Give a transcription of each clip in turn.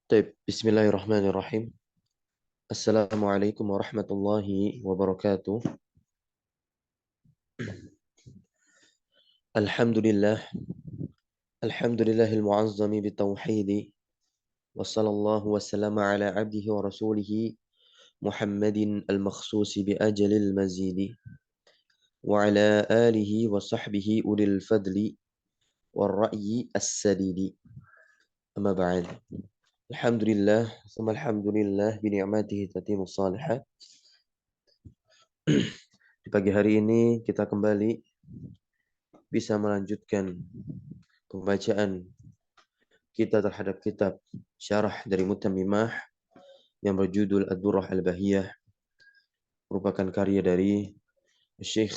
طيب بسم الله الرحمن الرحيم. السلام عليكم ورحمة الله وبركاته. الحمد لله. الحمد لله المعظم بالتوحيد، وصلى الله وسلم على عبده ورسوله محمد المخصوص بأجل المزيد، وعلى آله وصحبه أولي الفضل والرأي السديد. أما بعد، الحمد لله ثم الحمد لله بنعمته تتم الصالحات. Di pagi hari ini kita kembali bisa melanjutkan pembacaan kita terhadap kitab syarah dari Mutammimah yang berjudul Ad-Durrah Al-Bahiyah, merupakan karya dari Syekh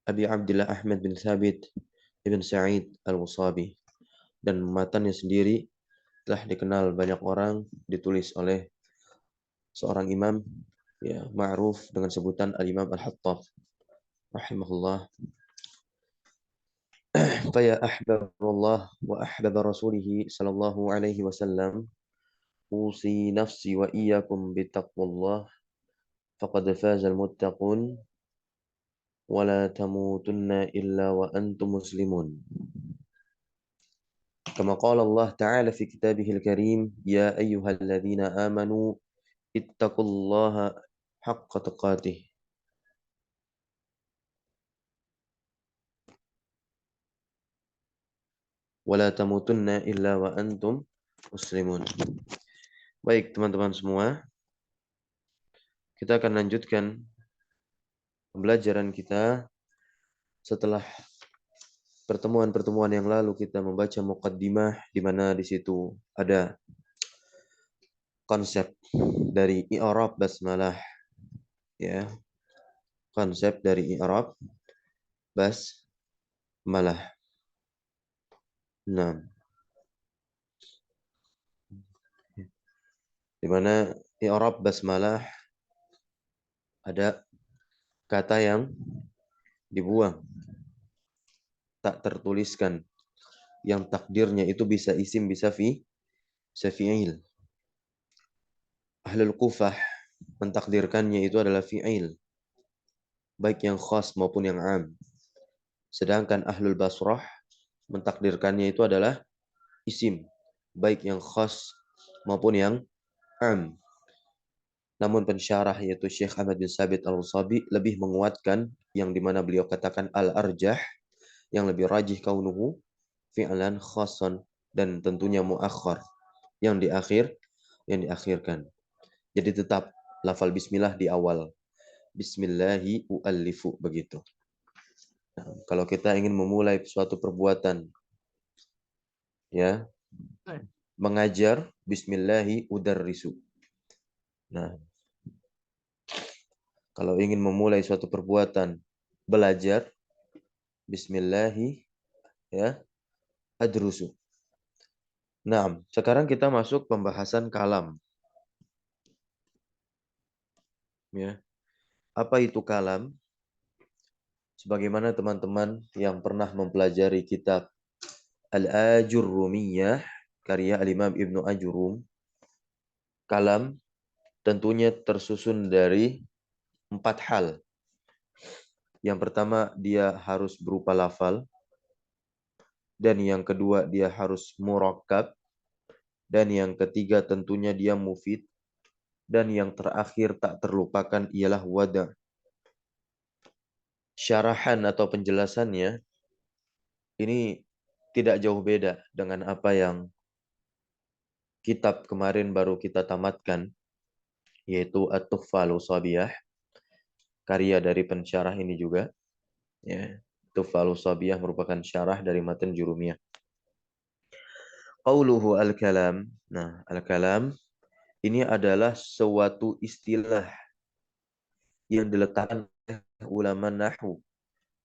Abi Abdullah Ahmad bin Thabit Ibn Sa'id Al-Wasabi, dan matannya sendiri telah dikenal banyak orang, ditulis oleh seorang imam ya ma'ruf dengan sebutan Al-Imam Al-Hattab rahimahullah. Faya ahbabullah wa ahbab rasulih sallallahu alaihi wasallam, usi nafsi wa iyyakum bittaqwallah, faqad fazal muttaqun, wa la tamutunna illa wa antum muslimun. Kama qala Allah Ta'ala fi kitabihil karim, ya ayyuhalladzina amanu ittaqullaha haqqa tuqatih wa la tamutunna illa wa antum muslimun. Baik teman-teman semua, kita akan lanjutkan pembelajaran kita setelah pertemuan-pertemuan yang lalu. Kita membaca muqaddimah di mana di situ ada konsep dari i'rab basmalah, ya. Konsep dari i'rab basmalah. Nah, di mana i'rab basmalah ada kata yang dibuang, tak tertuliskan, yang takdirnya itu bisa isim, bisa fi'il. Ahlul Kufah mentakdirkannya itu adalah fi'il, baik yang khas maupun yang am. Sedangkan Ahlul Basrah mentakdirkannya itu adalah isim, baik yang khas maupun yang am. Namun pensyarah yaitu Syekh Ahmad bin Sabit Al-Wasabi lebih menguatkan yang dimana beliau katakan al-arjah, yang lebih rajih kaunuhu fi'lan khassan, dan tentunya muakhar, yang diakhirkan. Jadi tetap lafal bismillah di awal. Bismillahi u'allifu, begitu. Nah, kalau kita ingin memulai suatu perbuatan, ya, mengajar, bismillahi udarrisu. Nah, kalau ingin memulai suatu perbuatan, belajar, bismillahi, ya, adrusu. Nah, sekarang kita masuk pembahasan kalam. Ya. Apa itu kalam? Sebagaimana teman-teman yang pernah mempelajari kitab Al-Ajurrumiyah, karya Al-Imam Ibnu Ajurum, kalam tentunya tersusun dari 4 hal. Yang pertama, dia harus berupa lafal. Dan yang kedua, dia harus murakkab. Dan yang ketiga, tentunya dia mufid. Dan yang terakhir, tak terlupakan, ialah wada'. Syarahan atau penjelasannya ini tidak jauh beda dengan apa yang kitab kemarin baru kita tamatkan, yaitu At-Tuhfah Al-Usabiyah, karya dari pensyarah ini juga. Ya, Tuhfah Al-Usabiyah merupakan syarah dari matan Jurumiyah. Qauluhu al-kalam. Nah, al-kalam ini adalah suatu istilah yang diletakkan oleh ulama nahwu.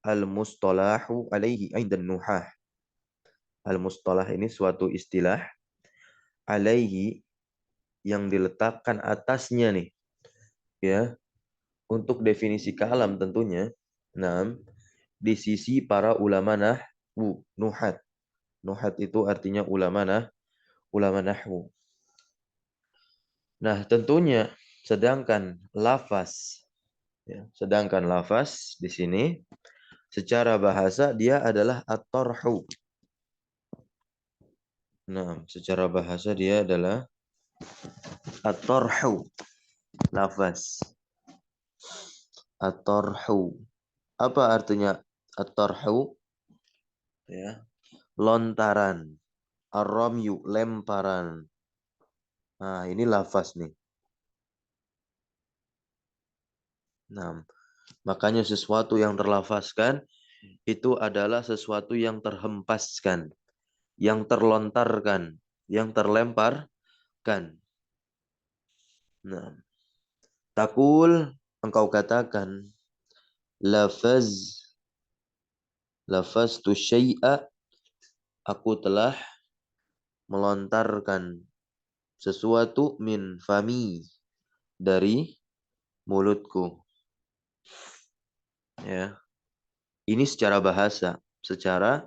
Al-mustalahu alaihi aidan nuhah. Al-mustalah ini suatu istilah alaihi yang diletakkan atasnya nih, ya, untuk definisi kalam tentunya. Nah, di sisi para ulama nahwu, nuhat. Nuhat itu artinya ulama nahwu. Nah, tentunya sedangkan lafaz di sini secara bahasa dia adalah at-tarhu. Nah, secara bahasa dia adalah at-tarhu, lafaz. At-tarhu. Apa artinya at-tarhu? Ya, lontaran. Ar-ramyu, lemparan. Nah, ini lafaz nih. Nah, makanya sesuatu yang terlafazkan itu adalah sesuatu yang terhempaskan, yang terlontarkan, yang terlemparkan. Nah, takul, engkau katakan, lafaz, lafaz tu syai'a, aku telah melontarkan sesuatu min fami, dari mulutku. Ya, ini secara bahasa, secara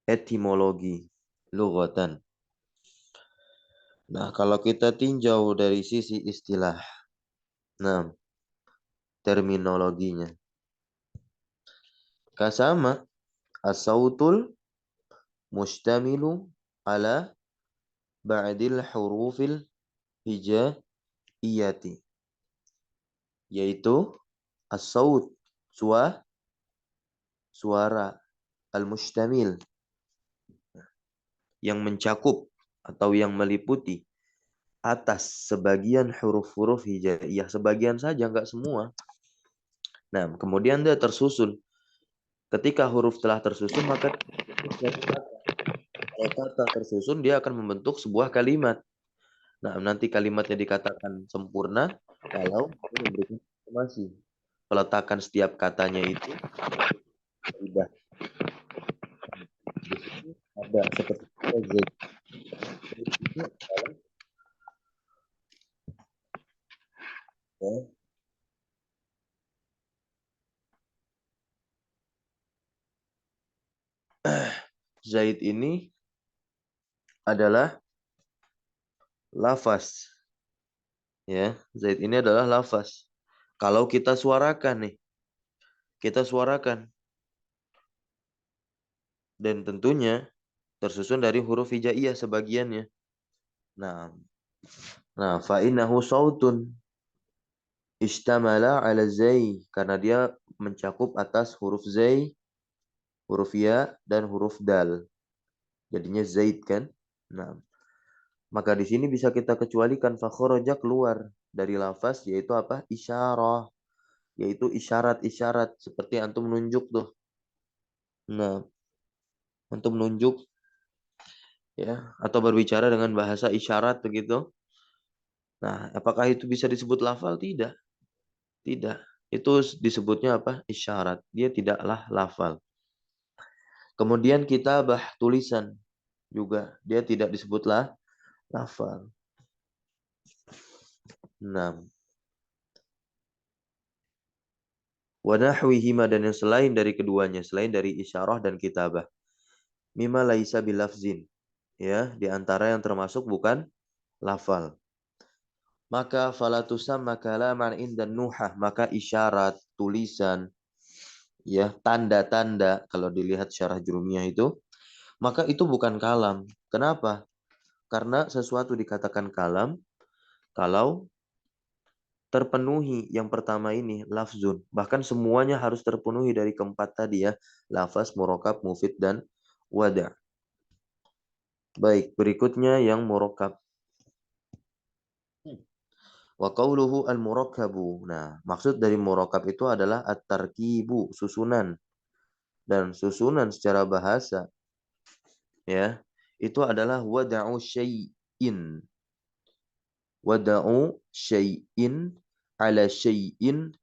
etimologi, lughatan. Nah, kalau kita tinjau dari sisi istilah, nah, terminologinya. Kasama, as-sautul mustamilu ala ba'dil hurufil hijaiyati. Yaitu as-saut, suara, al-mustamil, yang mencakup atau yang meliputi atas sebagian huruf-huruf hijaiyah, sebagian saja, nggak semua. Nah, kemudian dia tersusun. Ketika huruf telah tersusun, maka kalau kata tersusun, dia akan membentuk sebuah kalimat. Nah, nanti kalimatnya dikatakan sempurna kalau memberikan informasi. Peletakan setiap katanya itu sudah di sini ada seperti Z. Ini adalah ya, Zaid ini adalah lafaz. Ya, Zaid ini adalah lafaz. Kalau kita suarakan nih, kita suarakan, dan tentunya tersusun dari huruf hijaiyah sebagiannya. Nah, fa innahu sautun istamala ala zai, karena dia mencakup atas huruf zai, huruf ya, dan huruf dal. Jadinya zaid kan? Nah, maka di sini bisa kita kecualikan fakhoroja, keluar dari lafaz, yaitu apa? Isyarah, yaitu isyarat-isyarat seperti antum menunjuk tuh. Nah, antum menunjuk ya, atau berbicara dengan bahasa isyarat begitu. Nah, apakah itu bisa disebut lafal? Tidak. Tidak. Itu disebutnya apa? Isyarat. Dia tidaklah lafal. Kemudian kitabah, tulisan juga. Dia tidak disebutlah lafal. 6. Wa nahwihima, dan yang selain dari keduanya, selain dari isyarah dan kitabah. Mima laisa bilafzin. Ya, di antara yang termasuk bukan lafal. Maka falatusamma kalaman indan nuhah, maka isyarat, tulisan, ya, tanda-tanda, kalau dilihat syarah Jurumiyah itu, maka itu bukan kalam. Kenapa? Karena sesuatu dikatakan kalam kalau terpenuhi yang pertama ini, lafzun. Bahkan semuanya harus terpenuhi dari keempat tadi ya. Lafaz, murokab, mufid, dan wada'. Baik, berikutnya yang murokab. Wa qawluhu al-murakkabu. Nah, maksud dari murakkab itu adalah at-tarkibu, susunan. Dan susunan secara bahasa ya, itu adalah wada'u syai'in. Wada'u syai'in ala syai'in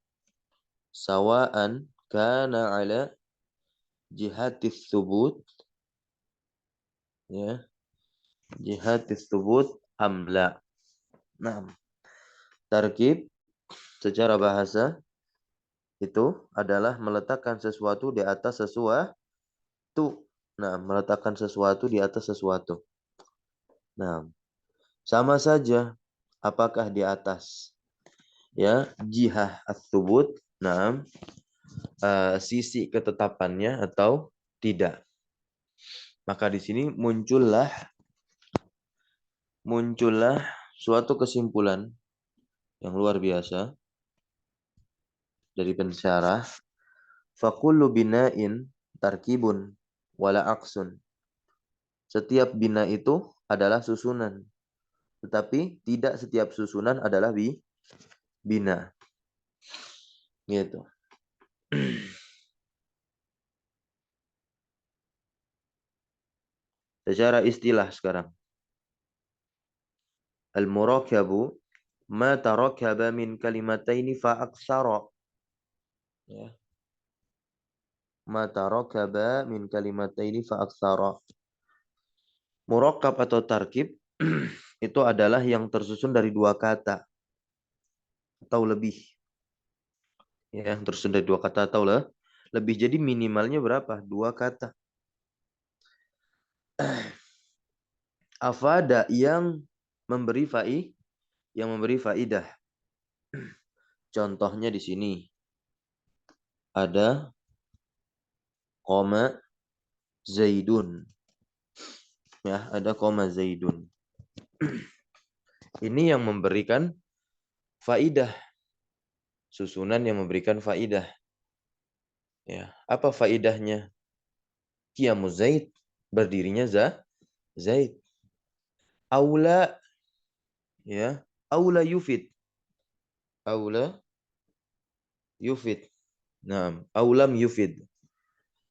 sawa'an kana ala jihatis thubut, ya, jihatis thubut amla. Nah, tarkib secara bahasa itu adalah meletakkan sesuatu di atas sesuatu. Nah, meletakkan sesuatu di atas sesuatu. Nah, sama saja apakah di atas ya jihah ats-tsubut, nah, sisi ketetapannya atau tidak. Maka di sini muncullah suatu kesimpulan yang luar biasa dari pensyarah. Fakullu bina'in tarkibun wala aksun. Setiap bina itu adalah susunan. Tetapi tidak setiap susunan adalah bina. Gitu. Secara istilah sekarang. Al-murakabu ma tarakaba min kalimataini fa aktsara. Ya. Ma tarakaba min kalimataini fa aktsara. Murakab atau tarkib itu adalah yang tersusun dari dua kata atau lebih. Ya, tersusun dari dua kata atau lebih. Jadi minimalnya berapa? Dua kata. Afada yang memberi faidah. Contohnya di sini ada koma Zaidun. Ya, ada koma Zaidun. Ini yang memberikan faidah. Susunan yang memberikan faidah. Ya, apa faidahnya? Qiyamu Zaid, berdirinya Zaid. Aula, ya, aula yufid. Aula yufid. Nah, aulam yufid.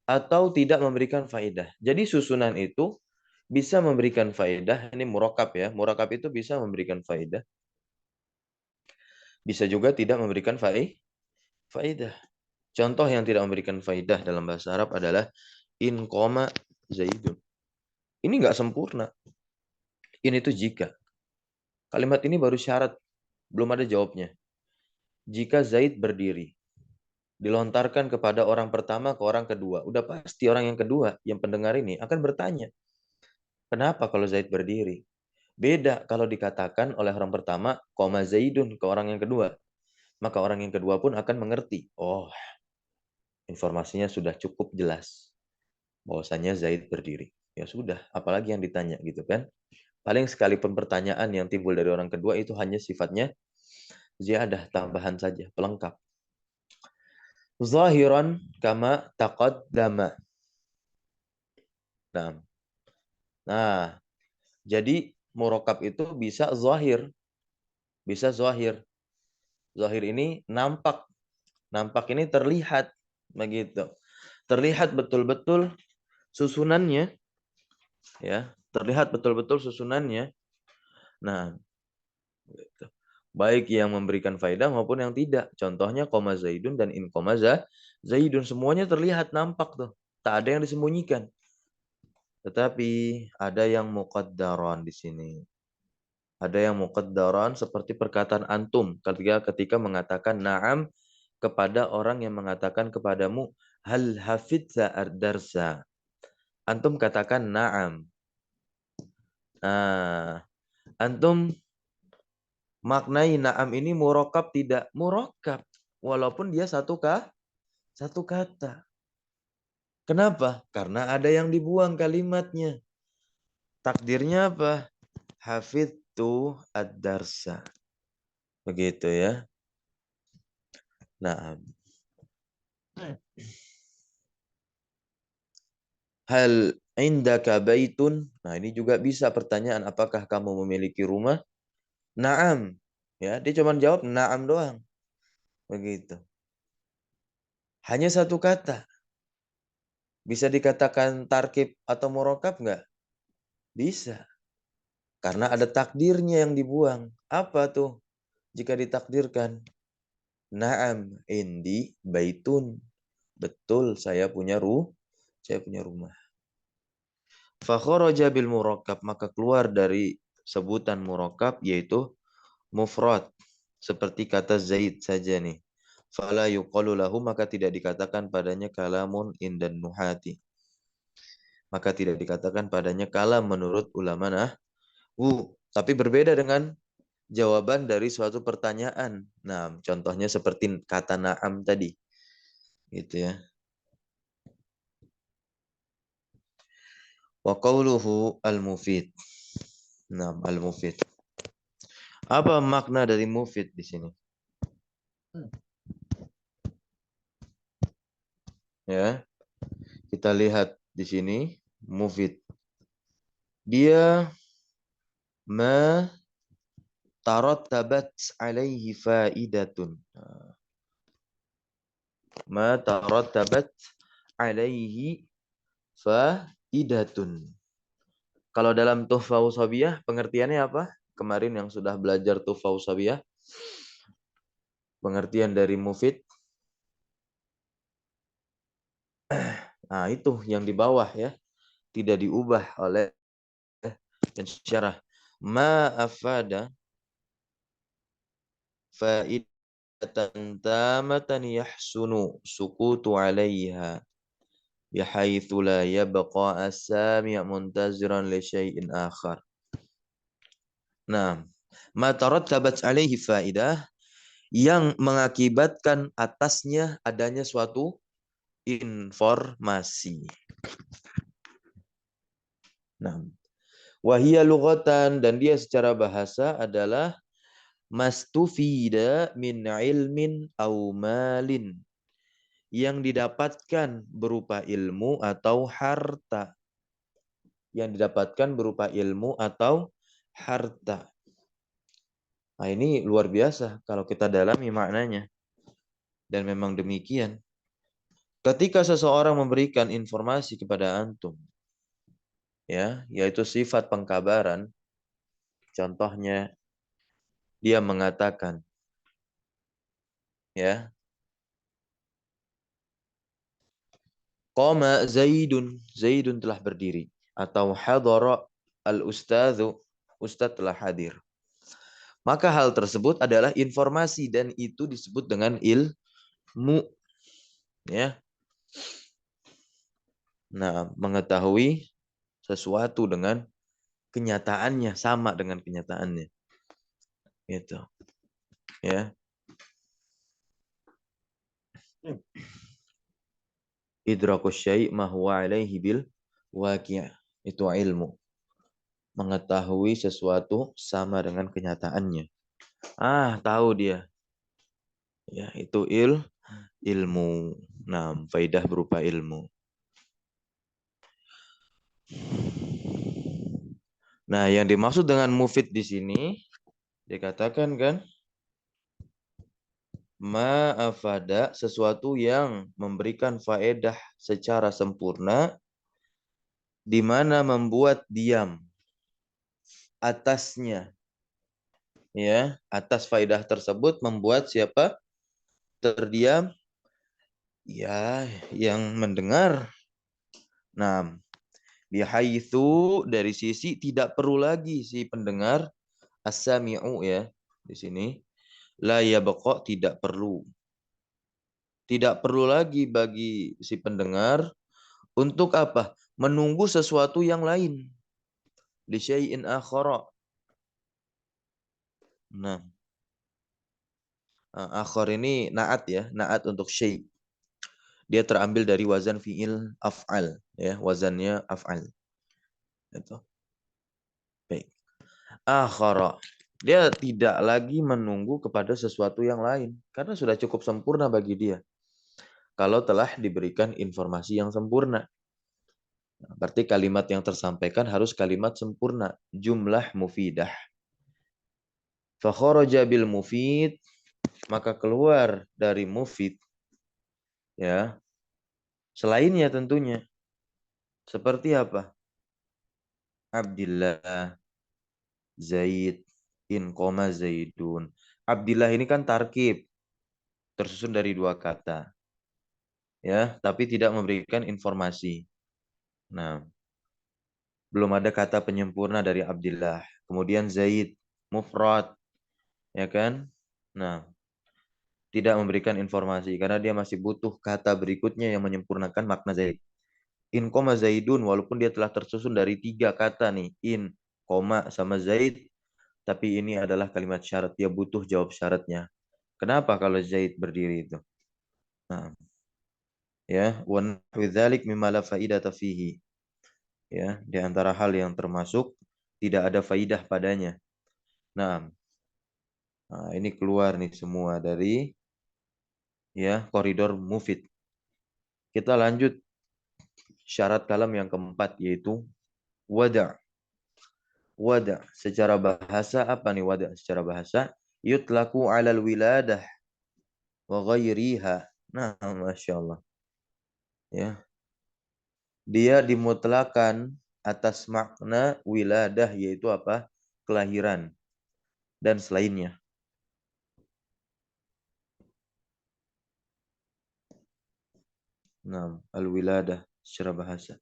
Atau tidak memberikan faedah. Jadi susunan itu bisa memberikan faedah. Ini murakab ya. Murakab itu bisa memberikan faedah. Bisa juga tidak memberikan faedah. Contoh yang tidak memberikan faedah dalam bahasa Arab adalah in koma Zaidun. Ini nggak sempurna. In itu jika. Kalimat ini baru syarat. Belum ada jawabnya. Jika Zaid berdiri. Dilontarkan kepada orang pertama ke orang kedua. Udah pasti orang yang kedua, yang pendengar ini akan bertanya. Kenapa kalau Zaid berdiri? Beda kalau dikatakan oleh orang pertama, koma Zaidun ke orang yang kedua. Maka orang yang kedua pun akan mengerti. Oh, informasinya sudah cukup jelas. Bahwasanya Zaid berdiri. Ya sudah, apalagi yang ditanya gitu kan. Paling sekalipun pertanyaan yang timbul dari orang kedua itu hanya sifatnya ziyadah, tambahan saja, pelengkap. Zahiran kama taqaddama. Nah, jadi murokab itu bisa zahir. Bisa zahir. Zahir ini nampak. Nampak ini terlihat. Begitu. Terlihat betul-betul susunannya. Ya, terlihat betul-betul susunannya. Nah, gitu. Baik yang memberikan faedah maupun yang tidak. Contohnya koma Zaidun dan in koma Zaidun. Semuanya terlihat nampak tuh. Tak ada yang disembunyikan. Tetapi ada yang muqaddaran di sini. Ada yang muqaddaran seperti perkataan antum ketika mengatakan na'am kepada orang yang mengatakan kepadamu hal hafidza ad-darsa. Antum katakan na'am. Nah, antum maknai na'am ini murakab tidak? Murakab. Walaupun dia satu kata. Kenapa? Karena ada yang dibuang kalimatnya. Takdirnya apa? Hafidtu ad-darsa. Begitu ya. Nah, hal indaka baitun? Nah, ini juga bisa pertanyaan, apakah kamu memiliki rumah? Naam. Ya, dia cuma jawab naam doang. Begitu. Hanya satu kata. Bisa dikatakan tarkib atau murokab nggak? Bisa. Karena ada takdirnya yang dibuang. Apa tuh? Jika ditakdirkan. Naam indi baitun. Betul, saya punya rumah. Fakharaja bil murakkab, maka keluar dari sebutan murakkab yaitu mufrad. Seperti kata Zaid saja nih. Fala yuqalu lahu, maka tidak dikatakan padanya kalamun indan nuhati. Maka tidak dikatakan padanya kalam menurut ulama nahwu. Tapi berbeda dengan jawaban dari suatu pertanyaan. Nah, contohnya seperti kata na'am tadi. Gitu ya. Wa qawluhu al-mufid. Nah, al-mufid. Apa makna dari mufid di sini? Ya, kita lihat di sini mufid. Dia tarattabat alaihi faidatun. Tarattabat alaihi faidatun. Kalau dalam Tuhfah Ushabiyah pengertiannya apa? Kemarin yang sudah belajar Tuhfah Ushabiyah, pengertian dari mufid. Nah, itu yang di bawah ya. Tidak diubah oleh pensyarah. Ma afada faidatan tamatan yahsunu sukutu 'alaiha bihaitsu la yabqa as-sami' muntaziran li syai'in akhar. Nah, ma tarattabat 'alaihi faidah yang mengakibatkan atasnya adanya suatu informasi. Nah, wahia lughatan, dan dia secara bahasa adalah mastufida min ilmin au malin, yang didapatkan berupa ilmu atau harta. Yang didapatkan berupa ilmu atau harta. Nah, ini luar biasa kalau kita dalami maknanya. Dan memang demikian. Ketika seseorang memberikan informasi kepada antum, ya, yaitu sifat pengkabaran, contohnya dia mengatakan, ya, qama Zaidun, Zaidun telah berdiri, atau hadara al-ustadzu, ustadz telah hadir. Maka hal tersebut adalah informasi dan itu disebut dengan ilmu, ya. Nah, mengetahui sesuatu dengan kenyataannya, sama dengan kenyataannya. Gitu. Ya. Idrakus syai' ma huwa alaihi bil waqi'. Itu ilmu. Mengetahui sesuatu sama dengan kenyataannya. Ah, tahu dia. Ya, itu ilmu. Nah, faidah berupa ilmu. Nah, yang dimaksud dengan mufid di sini dikatakan kan ma'afada, sesuatu yang memberikan faedah secara sempurna, di mana membuat diam atasnya, ya, atas faedah tersebut membuat siapa terdiam, ya, yang mendengar. Nah, bihaitsu, dari sisi tidak perlu lagi si pendengar, as-sami'u, ya, di sini la yabqa, tidak perlu lagi bagi si pendengar untuk apa? Menunggu sesuatu yang lain. Li syai'in akhara. Nah, akhar ini naat ya, naat untuk syai'. Dia terambil dari wazan fi'il af'al, ya, wazannya af'al. Itu. Baik. Akhara. Dia tidak lagi menunggu kepada sesuatu yang lain karena sudah cukup sempurna bagi dia. Kalau telah diberikan informasi yang sempurna. Berarti kalimat yang tersampaikan harus kalimat sempurna, jumlah mufidah. Fa kharaja bil mufid, maka keluar dari mufid, ya. Selainnya tentunya. Seperti apa? Abdillah, Zaid, in koma Zaidun. Abdillah ini kan tarkib, tersusun dari dua kata, ya, tapi tidak memberikan informasi. Nah, belum ada kata penyempurna dari Abdillah. Kemudian Zaid, mufrad, ya kan? Nah, tidak memberikan informasi karena dia masih butuh kata berikutnya yang menyempurnakan makna Zaid. In koma Zaidun, walaupun dia telah tersusun dari tiga kata nih, in, koma, sama Zaid, Tapi ini adalah kalimat syarat. Dia butuh jawab syaratnya. Kenapa kalau Zaid berdiri itu? Nah, ya, wa nahwu dzalik mimma la faidata fihi. Ya, di antara hal yang termasuk tidak ada faidah padanya. Nah, ini keluar nih semua dari ya koridor mufid. Kita lanjut syarat kalam yang keempat yaitu wada'. Wada' secara bahasa apa nih wada' secara bahasa? Yutlaku 'alal wiladah wa ghairiha. Nah, Masya Allah. Ya, dia dimutlakan atas makna wiladah yaitu apa? Kelahiran dan selainnya. Nah, al-wiladah secara bahasa.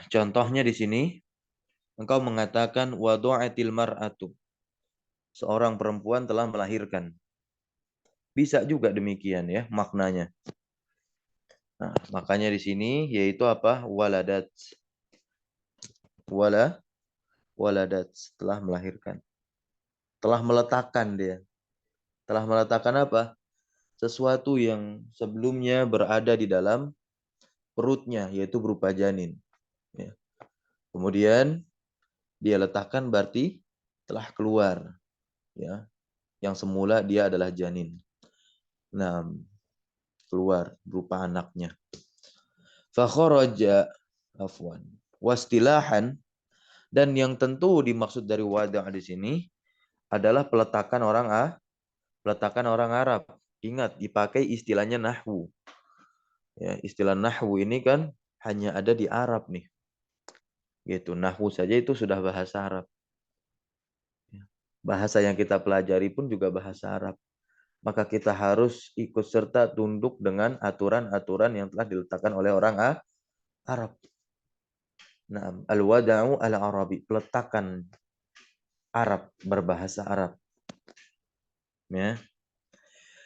Contohnya di sini engkau mengatakan wadu'atil mar'atu. Seorang perempuan telah melahirkan. Bisa juga demikian ya maknanya. Nah, makanya di sini yaitu apa? Waladat. Waladat telah melahirkan. Telah meletakkan dia. Telah meletakkan apa? Sesuatu yang sebelumnya berada di dalam perutnya yaitu berupa janin. Ya. Kemudian dia letakkan berarti telah keluar. Ya. Yang semula dia adalah janin. Nah, keluar berupa anaknya. Fakharaja afwan. Wastilahan dan yang tentu dimaksud dari wada' di sini adalah peletakan orang Arab. Ingat dipakai istilahnya nahwu. Ya, istilah nahwu ini kan hanya ada di Arab nih. Gitu. Nahwu saja itu sudah bahasa Arab. Bahasa yang kita pelajari pun juga bahasa Arab. Maka kita harus ikut serta tunduk dengan aturan-aturan yang telah diletakkan oleh orang Arab. Nah, al-wada'u al-arabi, peletakan Arab, berbahasa Arab. Ya.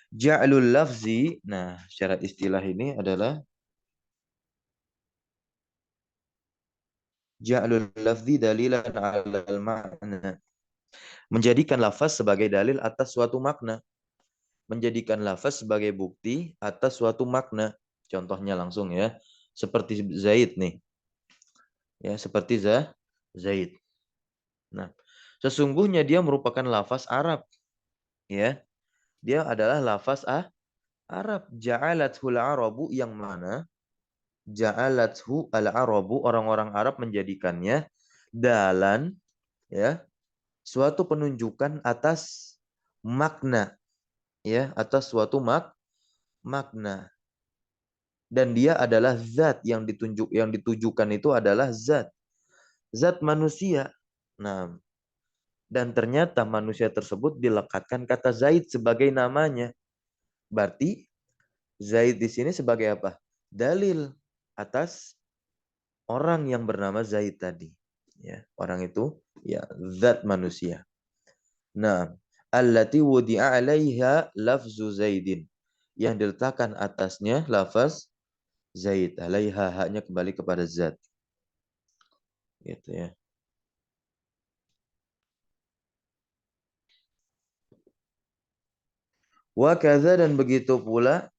Ja'lul lafzi, nah syarat istilah ini adalah ja'lul lafzi dalilan 'alal ma'na. Menjadikan lafaz sebagai dalil atas suatu makna. Menjadikan lafaz sebagai bukti atas suatu makna. Contohnya langsung ya. Seperti Zaid nih. Ya, seperti Zaid. Nah, sesungguhnya dia merupakan lafaz Arab. Ya. Dia adalah lafaz Arab. Ja'alathul arabu yang mana ja'alathu al-arabu orang-orang Arab menjadikannya dalan ya suatu penunjukan atas makna ya atas suatu makna dan dia adalah zat yang ditujukan itu adalah zat manusia. Nah, dan ternyata manusia tersebut dilekatkan kata Zaid sebagai namanya. Berarti Zaid di sini sebagai apa? Dalil atas orang yang bernama Zaid tadi. Ya, orang itu ya zat manusia. Nah, allati wudi'a 'alaiha lafzu Zaidin. Yang diletakkan atasnya lafaz Zaid. 'Alaiha haknya kembali kepada zat. Gitu ya. Wa kadza dan begitu pula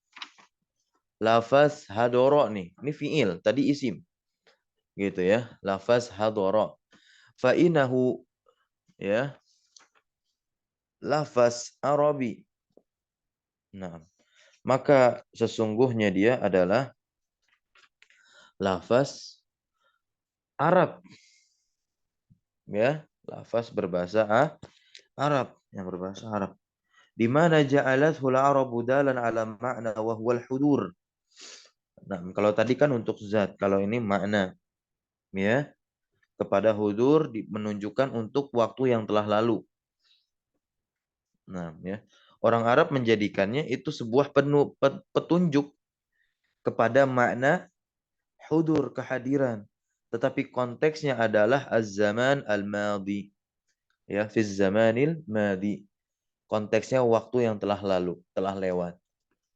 lafaz hadara nih. Ini fiil, tadi isim. Gitu ya. Lafaz hadara. Fa inahu ya lafaz Arabi. Nah, maka sesungguhnya dia adalah lafaz Arab. Ya, lafaz berbahasa Arab, yang berbahasa Arab. Di mana ja'alathul Arabu dalan ala ma'na wa huwal hudur. Nah, kalau tadi kan untuk zat, kalau ini makna. Ya, kepada hudur menunjukkan untuk waktu yang telah lalu. Nah, ya. Orang Arab menjadikannya itu sebuah petunjuk kepada makna hudur, kehadiran. Tetapi konteksnya adalah az-zaman al-madi. Ya, fi zamanil madi. Konteksnya waktu yang telah lalu, telah lewat.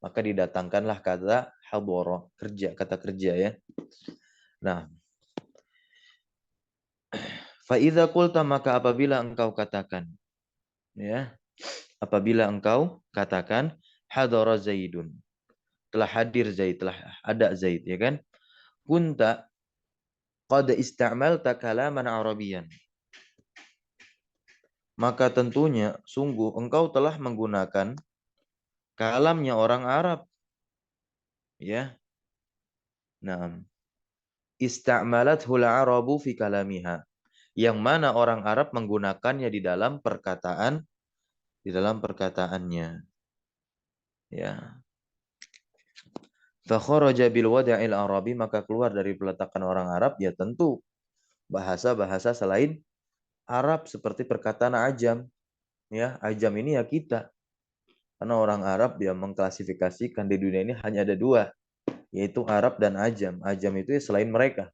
Maka didatangkanlah kata hadara, kerja, kata kerja ya. Nah, Fa idza qulta, maka apabila engkau katakan, ya, apabila engkau katakan hadara Zaidun, telah hadir Zaid, telah ada Zaid, ya kan? Kunta qad istamalta kalaman Arabiyan. Maka tentunya sungguh engkau telah menggunakan kalamnya orang Arab, ya. Nah, ista'malathul Arabu fi kalamiha. Yang mana orang Arab menggunakannya di dalam perkataannya, ya. Fa kharaja bil wada'il Arabi, maka keluar dari peletakan orang Arab, ya tentu bahasa-bahasa selain Arab seperti perkataan ajam, ya. Ajam ini ya kita. Karena orang Arab dia mengklasifikasikan di dunia ini hanya ada dua, yaitu Arab dan Ajam. Ajam itu ya selain mereka.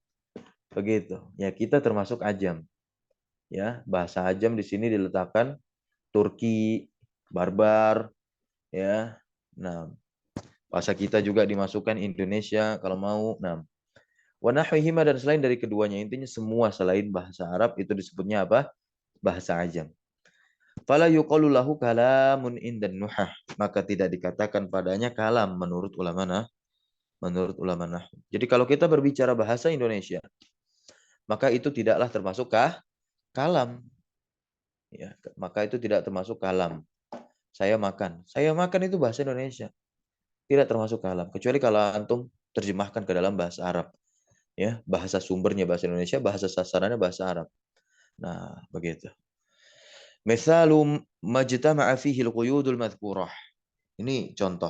Begitu. Ya kita termasuk Ajam. Ya, bahasa Ajam di sini diletakkan Turki, Barbar, ya. Nah, bahasa kita juga dimasukkan Indonesia kalau mau. Nah, wa nahwihima, dan selain dari keduanya, intinya semua selain bahasa Arab itu disebutnya apa? Bahasa Ajam. Fala yuqalu lahu kalamun indan nuhah, maka tidak dikatakan padanya kalam menurut ulama nahwu. Jadi kalau kita berbicara bahasa Indonesia, maka itu tidaklah termasuk kalam, ya. Maka itu tidak termasuk kalam. Saya makan itu bahasa Indonesia, tidak termasuk kalam, kecuali kalau antum terjemahkan ke dalam bahasa Arab, ya. Bahasa sumbernya bahasa Indonesia, bahasa sasarannya bahasa Arab. Nah, begitu. Misalu majtama'a fihi al-quyudul madhkurah. Ini contoh.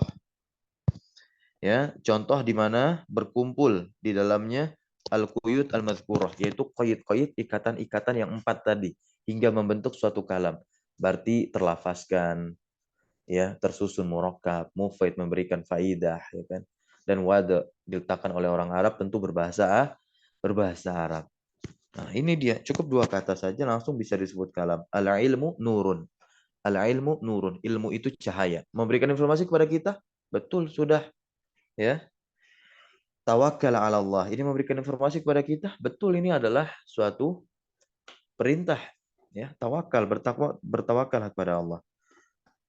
Ya, contoh di mana berkumpul di dalamnya al-quyud al-madhkurah, yaitu qaid-qaid, ikatan-ikatan yang 4 tadi hingga membentuk suatu kalam. Berarti terlafazkan, ya, tersusun murakkab, mufid, memberikan faidah, ya kan. Dan wada diletakkan oleh orang Arab, tentu berbahasa Arab. Nah, ini dia, cukup 2 kata saja langsung bisa disebut kalam. Al-ilmu nurun. Al-ilmu nurun. Ilmu itu cahaya. Memberikan informasi kepada kita? Betul, sudah. Ya. Tawakkal 'ala Allah. Ini memberikan informasi kepada kita? Betul, ini adalah suatu perintah. Ya, tawakal, bertawakal kepada Allah.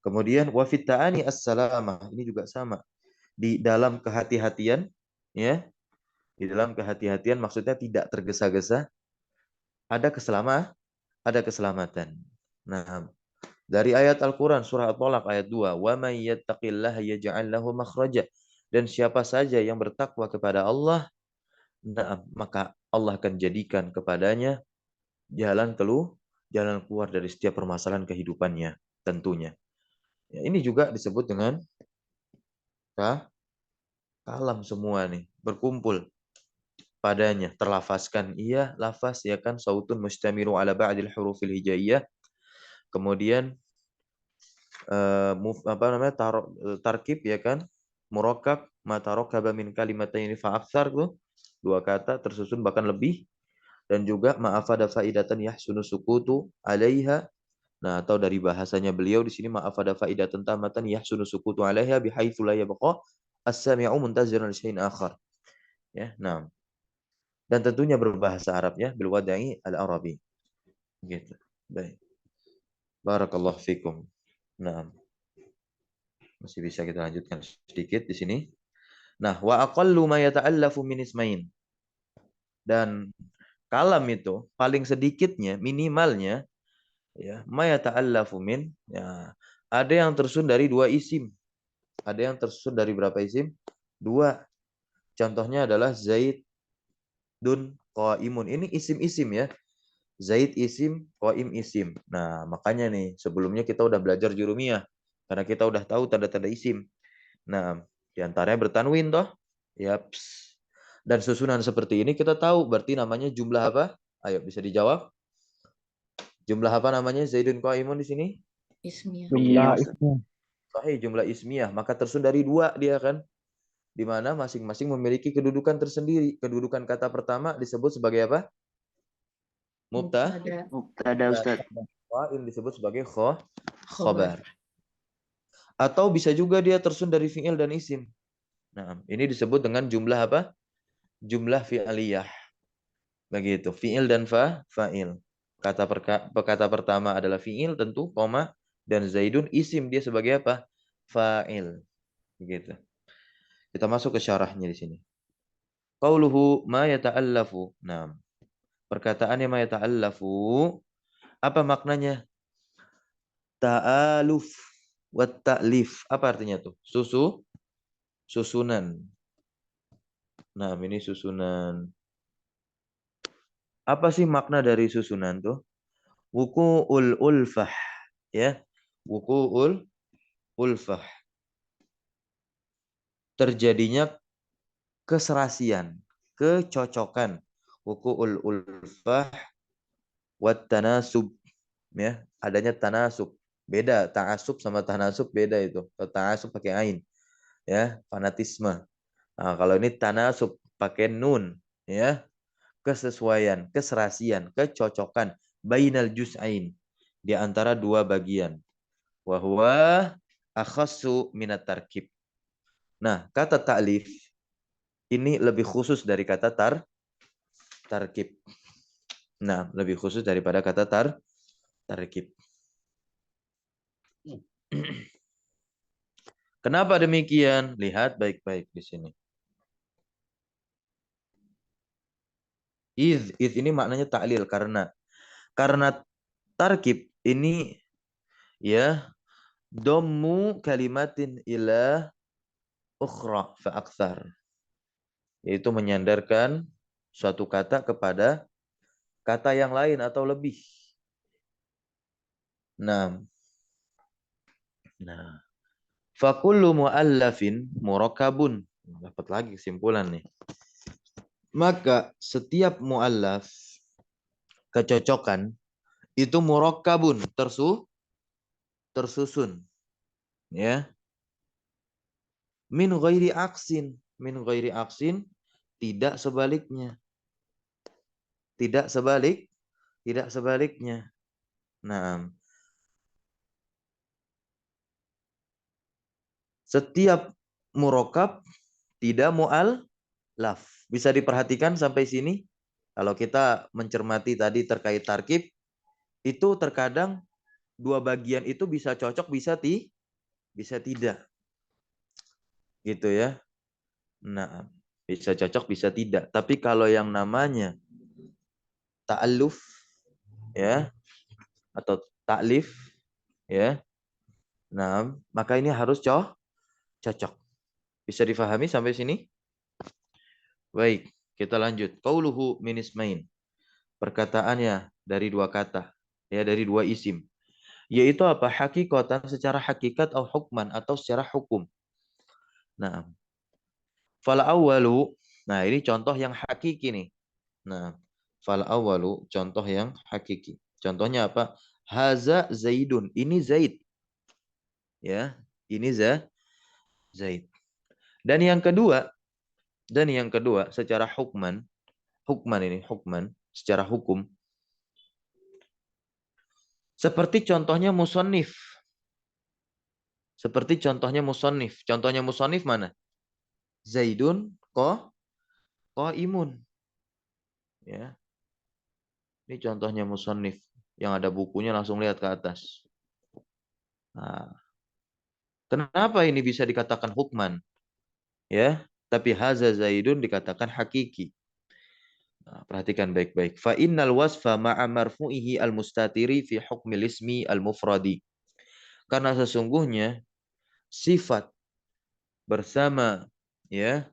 Kemudian wa fit ta'ani as-salamah. Ini juga sama. Di dalam kehati-hatian, ya. Di dalam kehati-hatian maksudnya tidak tergesa-gesa, ada keselamatan. Nah, dari ayat Al-Quran, surah At-Talaq ayat 2. Wa may yattaqillaha yaj'al lahu makhraja. Dan siapa saja yang bertakwa kepada Allah, nah, maka Allah akan jadikan kepadanya jalan keluar dari setiap permasalahan kehidupannya, tentunya. Ya, ini juga disebut dengan kalam semua nih, berkumpul padanya, terlafazkan. Iya, lafaz, ya kan, sautun mustamiru ala ba'dil hurufil hijaiyah. Kemudian tarkib, ya kan, murakkab, matarokkaba min kalimataini fa'aktsar tuh, 2 kata tersusun bahkan lebih, dan juga ma'afada faidatan yahsunu sukutu 'alaiha. Nah, atau dari bahasanya beliau di sini ma'afada faidatan tamatan yahsunu sukutu 'alaiha bihaitsu la yabqa as-sami'u muntaziran syai'in akhar. Ya, nah. Dan tentunya berbahasa Arab, ya, bil wada'i al-arabi. Gitu. Baik. Barakallahu fikum. Nah, masih bisa kita lanjutkan sedikit di sini. Nah, wa aqallu ma yata'allafu min ismain. Dan kalam itu paling sedikitnya, minimalnya, ya, ma yata'allafu min, ya, ada yang tersusun dari 2 isim. Ada yang tersusun dari berapa isim? 2. Contohnya adalah Zaidun qaimun. Ini isim-isim, ya. Zaid isim, qaim isim. Nah, makanya nih, sebelumnya kita udah belajar jurumiyah. Karena kita udah tahu tanda-tanda isim. Nah, diantaranya bertanwin toh. Yaps. Dan susunan seperti ini kita tahu berarti namanya jumlah apa? Ayo bisa dijawab. Jumlah apa namanya Zaidun qaimun di sini? Ismiyah. Jumlah ismiyah. Sahih, jumlah ismiyah. Maka tersusun dari 2 dia kan. Di mana masing-masing memiliki kedudukan tersendiri. Kedudukan kata pertama disebut sebagai apa? Mubtada, Ustaz. Fa'il disebut sebagai khobar. Atau bisa juga dia tersusun dari fi'il dan isim. Nah, ini disebut dengan jumlah apa? Jumlah fi'aliyah. Begitu, fi'il dan fa'il. Kata pertama adalah fi'il tentu, koma, dan Zaidun isim, dia sebagai apa? Fa'il. Begitu. Kita masuk ke syarahnya di sini. Qauluhu ma yata'allafu. Nah, perkataannya ma yata'allafu, apa maknanya? Ta'aluf wa ta'lif. Apa artinya tuh? Susunan. Nah, ini susunan. Apa sih makna dari susunan tuh? Wuku'ul ulfah. Ya. Wuku'ul ulfah. Terjadinya keserasian, kecocokan. Wuku'ul ulfah wat tanasub. Ya, adanya tanasub. Beda, ta'asub sama tanasub beda itu. Kalau ta'asub pakai ain, ya, fanatisme. Nah, kalau ini tanasub pakai nun, ya, kesesuaian, keserasian, kecocokan bainal juz'ain, di antara dua bagian. Wa huwa akhassu minat tarkib. Nah, kata ta'lif ini lebih khusus dari kata tarkib. Nah, lebih khusus daripada kata tarkib. Kenapa demikian? Lihat baik-baik di sini. Iz ini maknanya ta'lil, karena tarkib ini, ya, dommu kalimatin ila ukhra fa aktsar, yaitu menyandarkan suatu kata kepada kata yang lain atau lebih. Nah, fa kullu muallafin murakkabun. Dapat lagi kesimpulan nih. Maka setiap muallaf, kecocokan, itu murakkabun, tersusun, ya. Min ghairi aksin, tidak sebaliknya. Tidak sebaliknya. Nah, setiap murakkab tidak mu'allaf. Bisa diperhatikan sampai sini. Kalau kita mencermati tadi terkait tarkib, itu terkadang dua bagian itu bisa cocok, bisa tidak. Gitu ya. Nah, bisa cocok, bisa tidak. Tapi kalau yang namanya ta'alluf, ya, atau taklif, ya, nah, maka ini harus cocok. Bisa difahami sampai sini? Baik, kita lanjut. Qauluhu min ismain. Perkataannya dari dua kata, ya, dari dua isim. Yaitu apa? Hakikatan, secara hakikat, atau hukman, atau secara hukum. Nah, fal awwalu. Nah, ini contoh yang hakiki nih. Nah, fal awwalu, contoh yang hakiki. Contohnya apa? Haza Zaidun. Ini Zaid. Ya, ini Zaid. Dan yang kedua, secara hukman secara hukum, seperti contohnya musannif. Contohnya musannif mana? Zaidun imun. Ya. Ini contohnya musannif. Yang ada bukunya langsung lihat ke atas. Nah, kenapa ini bisa dikatakan hukman? Ya, tapi haza Zaidun dikatakan hakiki. Nah, perhatikan baik-baik. Fa innal wasfa ma'a marfu'ihi al-mustatiri fi hukmil ismi al-mufradi. Karena sesungguhnya sifat bersama, ya,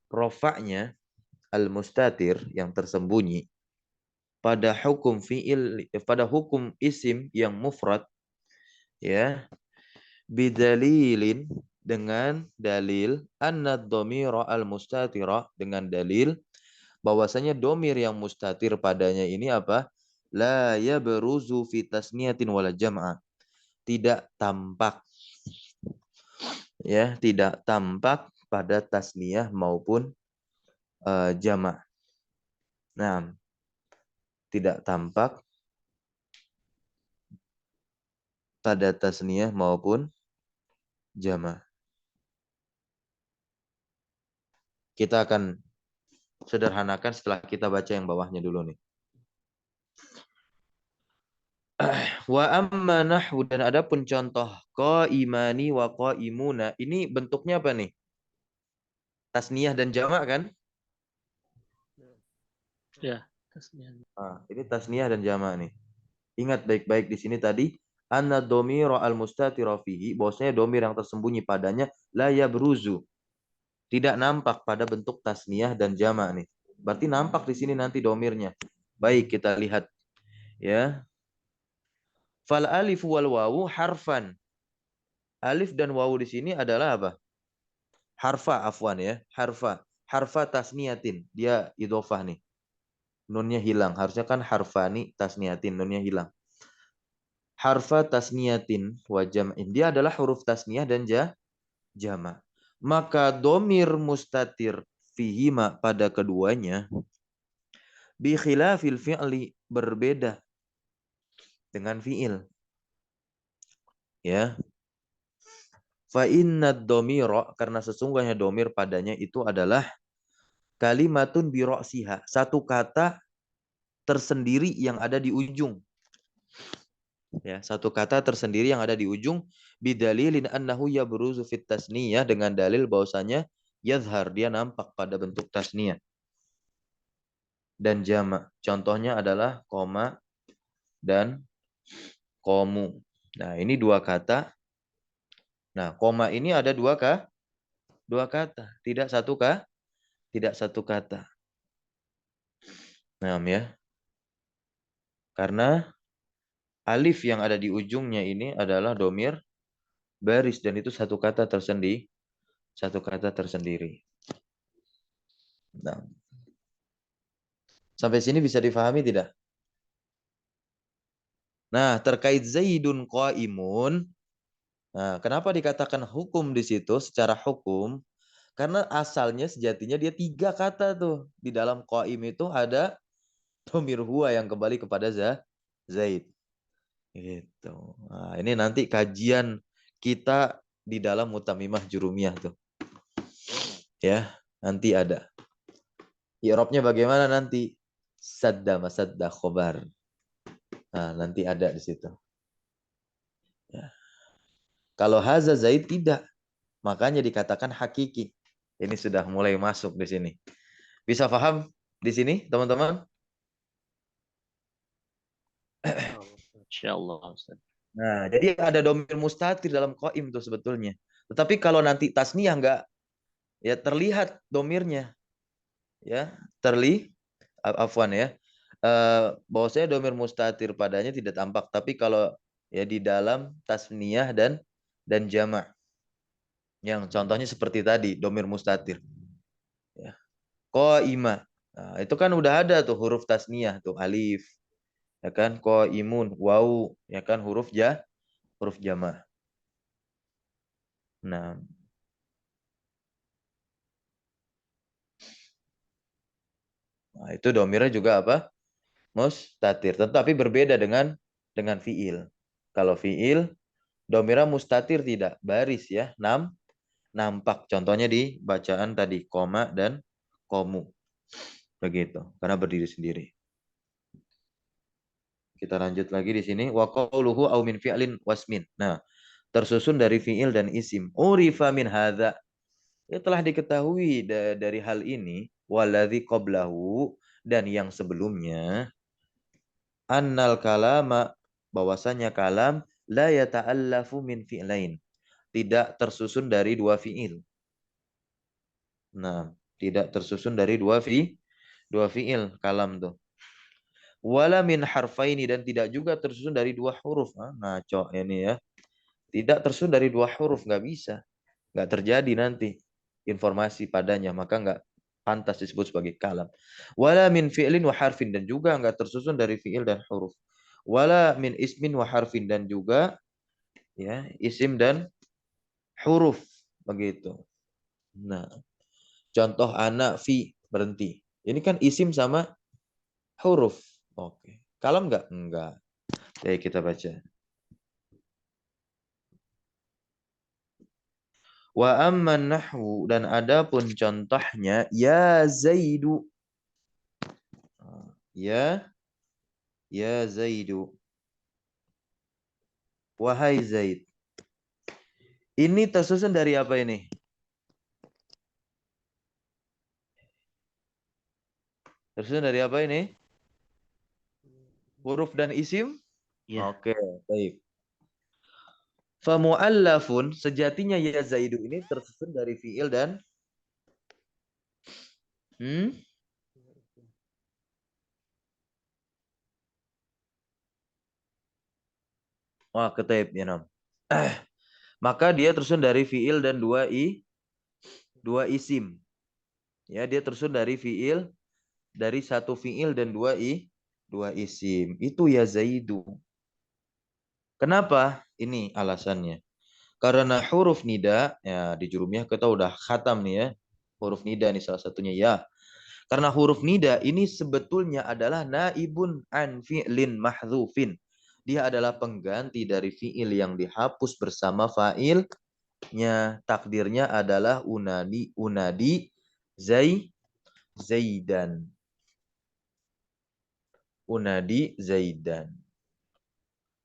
rofaknya al-mustatir yang tersembunyi pada hukum isim yang mufrad, ya, bidalilin, dengan dalil, anna dhamira al-mustatira, dengan dalil bahwasanya domir yang mustatir padanya ini apa? La yabruzu fi tasniyatin wala jam'a. Tidak tampak, ya, tidak tampak pada tasniyah maupun jama'. Nah, tidak tampak pada tasniyah maupun jama'. Kita akan sederhanakan setelah kita baca yang bawahnya dulu nih. Wa amma nahwu dan adapun contoh qaimani wa qaimuna. Ini bentuknya apa nih? Tasniyah dan jamak kan? Ya, tasniah. Ini tasniyah dan jamak nih. Ingat baik-baik di sini tadi anna dhamira al-mustatira fihi, bahwasanya domir yang tersembunyi padanya la yabruzu, tidak nampak pada bentuk tasniyah dan jamak nih. Berarti nampak di sini nanti domirnya. Baik, kita lihat ya. Fal alif wal wawu harfan. Alif dan wawu di sini adalah apa? Harfa, afwan ya. Harfa. Harfa tasniyatin. Dia idhofah nih. Nunnya hilang. Harusnya kan harfani tasniyatin. Nunnya hilang. Harfa tasniyatin wa jam'in. Dia adalah huruf tasniyah dan jama. Maka domir mustatir fihima pada keduanya bi khilafil fi'li, berbeda dengan fi'il. Ya. Fa inna domiro, karena sesungguhnya domir padanya itu adalah kalimatun bi ra'siha, satu kata tersendiri yang ada di ujung. Ya, satu kata tersendiri yang ada di ujung, bidalilin annahu yabruzu fit tasniyah, dengan dalil bahwasanya yazhar, dia nampak pada bentuk tasniyah dan jamak. Contohnya adalah koma dan komu. Nah, ini dua kata. Nah, koma ini ada dua kata, tidak satu kata. Nah, ya. Karena alif yang ada di ujungnya ini adalah domir baris dan itu satu kata tersendiri. Nah, sampai sini bisa difahami tidak? Nah, terkait Zaidun qaimun, nah, kenapa dikatakan hukum di situ secara hukum? Karena asalnya sejatinya dia tiga kata tuh. Di dalam qaim itu ada domir huwa yang kembali kepada Zaid. Gitu. Nah, ini nanti kajian kita di dalam mutamimah jurumiyah tuh. Ya, nanti ada. I'rabnya bagaimana nanti? Sadda masadda khobar. Nah, nanti ada di situ. Ya. Kalau haza Zaid tidak, makanya dikatakan hakiki. Ini sudah mulai masuk di sini. Bisa paham di sini, teman-teman? Insyaallah, Ustaz. Nah, jadi ada domir mustatir dalam qaim tuh sebetulnya. Tetapi kalau nanti tasniyah enggak, ya terlihat domirnya. Ya, afwan ya. Bahwasanya domir mustatir padanya tidak tampak, tapi kalau ya di dalam tasniyah dan jamak. Yang contohnya seperti tadi, domir mustatir. Ya. Qaima. Nah, itu kan udah ada tuh huruf tasniyah tuh, alif. Ya kan, qaimun, waw, ya kan huruf jamak. Nah, itu domirnya juga apa? Mustatir. Tetapi berbeda dengan fiil. Kalau fiil, domirnya mustatir tidak, baris ya, nampak. Contohnya di bacaan tadi, koma dan komu. Begitu, karena berdiri sendiri. Kita lanjut lagi di sini. Wa qauluhu au min fi'lin wasmin. Nah, tersusun dari fi'il dan isim. Urifa min hadza. Ya, telah diketahui dari hal ini, waladzi qablahu, dan yang sebelumnya, annal kalama, bahwasanya kalam la yata'allafu min fi'lain, tidak tersusun dari dua fi'il. Nah, tidak tersusun dari dua fi'il kalam tuh. Wala min harfaini, dan tidak juga tersusun dari dua huruf. Ngaco ini ya. Tidak tersusun dari dua huruf, nggak bisa. Nggak terjadi nanti informasi padanya, maka nggak pantas disebut sebagai kalam. Wala min fi'lin wa harfin, dan juga nggak tersusun dari fi'il dan huruf. Wala min ismin wa harfin, dan juga ya isim dan huruf, begitu. Nah, contoh anak fi, berhenti. Ini kan isim sama huruf. Oke. Kalam nggak? Enggak. Jadi kita baca. Wa amman nahwu, dan adapun contohnya ya Zaidu. Ya Zaidu. Wahai Zaid. Ini tersusun dari apa ini? Tersusun dari apa ini? Huruf dan isim? Ya. Oke, baik. Famu'allafun, sejatinya ya Zaidu ini tersusun dari fiil dan wah, ketaib ya nam. Maka dia tersusun dari fiil dan dua isim. Ya, dia tersusun dari fiil, dari satu fiil dan dua isim. Itu ya Zaidu. Kenapa? Ini alasannya. Karena huruf nida, ya di jurumiyah kita udah khatam nih ya. Huruf nida nih salah satunya ya. Karena huruf nida ini sebetulnya adalah naibun an fi'lin mahdzufin. Dia adalah pengganti dari fi'il yang dihapus bersama fa'ilnya. Takdirnya adalah unadi zaidan. Unadi zaidan.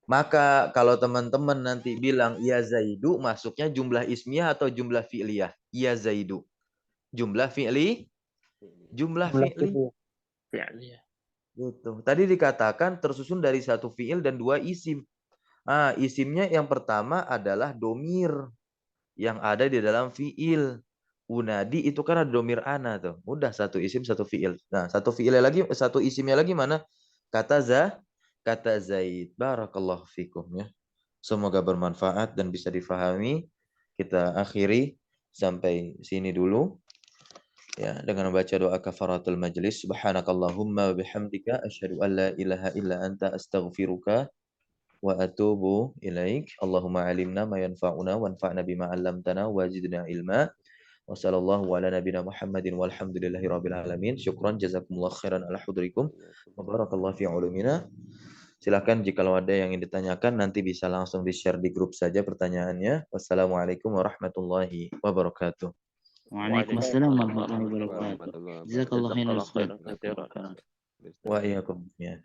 Maka kalau teman-teman nanti bilang ya Zaidu, masuknya jumlah ismiyah atau jumlah fi'liyah? Ya Zaidu. Jumlah fi'li? Jumlah fi'li. Fi'li ya. Gitu. Tadi dikatakan tersusun dari satu fi'il dan dua isim. Isimnya yang pertama adalah domir yang ada di dalam fi'il. Unadi itu kan ada domir ana tuh. Udah satu isim satu fi'il. Nah, satu fi'ilnya lagi, satu isimnya lagi mana? Kata Zaid. Barakallahu fikum ya. Semoga bermanfaat dan bisa difahami. Kita akhiri sampai sini dulu. Ya, dengan membaca doa kafaratul majlis. Subhanakallahumma wa bihamdika asyhadu an la ilaha illa anta astaghfiruka wa atubu ilaik. Allahumma alimna ma yanfa'una wanfa'na bima 'allamtana wa zidna ilma. Wa sallallahu ala nabiyina Muhammadin walhamdulillahi rabbil alamin. Syukran jazakumullah khairan ala hudrikum. Wa barakallahu fi ulumina. Silakan jika ada yang ingin ditanyakan nanti bisa langsung di-share di grup saja pertanyaannya. Wassalamualaikum warahmatullahi wabarakatuh. Waalaikumsalam warahmatullahi wabarakatuh. warahmatullahi Jazakallah khairan wabarakatuh. Ustaz. Wa iyyakum. Ya.